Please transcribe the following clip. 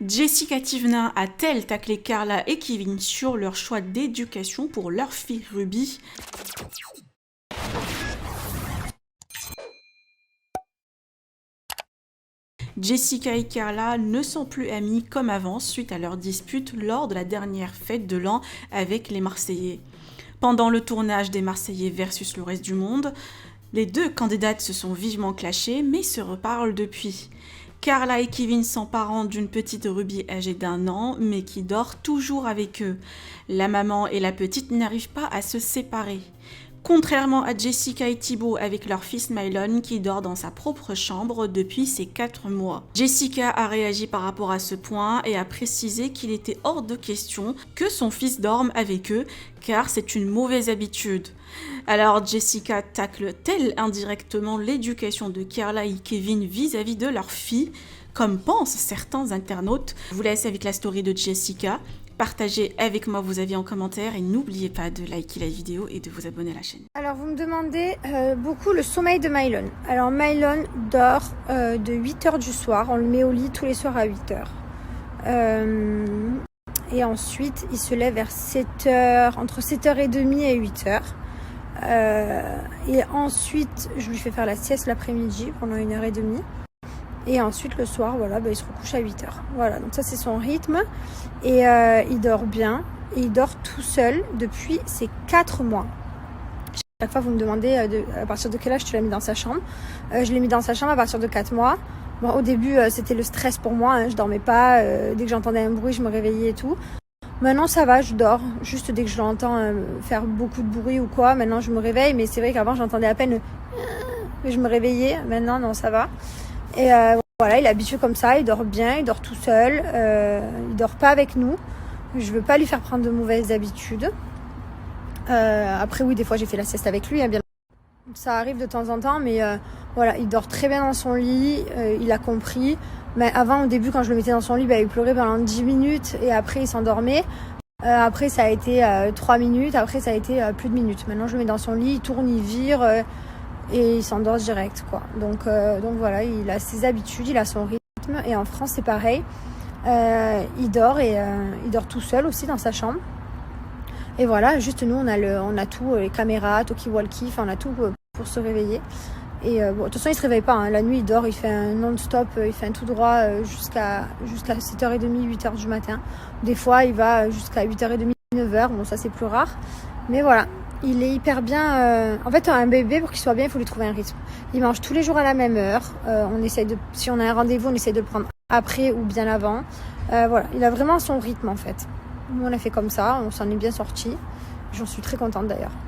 Jessica Thivenin a-t-elle taclé Carla et Kevin sur leur choix d'éducation pour leur fille Ruby? Jessica et Carla ne sont plus amies comme avant suite à leur dispute lors de la dernière fête de l'an avec les Marseillais. Pendant le tournage des Marseillais versus le reste du monde, les deux candidates se sont vivement clashées mais se reparlent depuis. Carla et Kevin sont parents d'une petite Ruby âgée d'1 an, mais qui dort toujours avec eux. La maman et la petite n'arrivent pas à se séparer. Contrairement à Jessica et Thibaut avec leur fils Mylon qui dort dans sa propre chambre depuis ses 4 mois. Jessica a réagi par rapport à ce point et a précisé qu'il était hors de question que son fils dorme avec eux car c'est une mauvaise habitude. Alors Jessica tacle-t-elle indirectement l'éducation de Carla et Kevin vis-à-vis de leur fille, comme pensent certains internautes? Je vous laisse avec la story de Jessica. Partagez avec moi vos avis en commentaire et n'oubliez pas de liker la vidéo et de vous abonner à la chaîne. Alors vous me demandez beaucoup le sommeil de Mylon. Alors Mylon dort de 8h du soir, on le met au lit tous les soirs à 8h. Et ensuite il se lève vers 7h, entre 7h30 et 8h. Et ensuite je lui fais faire la sieste l'après-midi pendant 1h30. Et ensuite le soir, voilà, il se recouche à 8h. Voilà, donc ça c'est son rythme. Et il dort bien. Et il dort tout seul depuis ses 4 mois. Chaque fois vous me demandez à partir de quel âge tu l'as mis dans sa chambre. Je l'ai mis dans sa chambre à partir de 4 mois. Bon, au début c'était le stress pour moi, hein, je dormais pas. Dès que j'entendais un bruit je me réveillais et tout. Maintenant ça va, je dors. Juste dès que je l'entends faire beaucoup de bruit ou quoi, maintenant je me réveille. Mais c'est vrai qu'avant j'entendais à peine mais je me réveillais. Maintenant non, ça va. Et voilà, il est habitué comme ça, il dort bien, il dort tout seul, il dort pas avec nous. Je veux pas lui faire prendre de mauvaises habitudes. Après oui, des fois j'ai fait la sieste avec lui, hein, bien. Ça arrive de temps en temps, mais voilà, il dort très bien dans son lit, il a compris. Mais avant, au début, quand je le mettais dans son lit, il pleurait pendant 10 minutes et après il s'endormait. Après ça a été 3 minutes, après ça a été plus de minutes. Maintenant je le mets dans son lit, il tourne, il vire. Et il s'endort direct, quoi. Donc voilà, il a ses habitudes, il a son rythme. Et en France, c'est pareil. Il dort il dort tout seul aussi dans sa chambre. Et voilà, juste nous, on a tout, les caméras, talkie-walkie, enfin on a tout pour se réveiller. Et bon, de toute façon, il se réveille pas, hein. La nuit, il dort, il fait un non-stop, il fait un tout droit jusqu'à 7h30, 8h du matin. Des fois, il va jusqu'à 8h30, 9h. Bon, ça, c'est plus rare. Mais voilà. Il est hyper bien. En fait, un bébé, pour qu'il soit bien, il faut lui trouver un rythme. Il mange tous les jours à la même heure. Si on a un rendez-vous, on essaye de le prendre après ou bien avant. Voilà, il a vraiment son rythme en fait. Nous, on a fait comme ça, on s'en est bien sortis. J'en suis très contente d'ailleurs.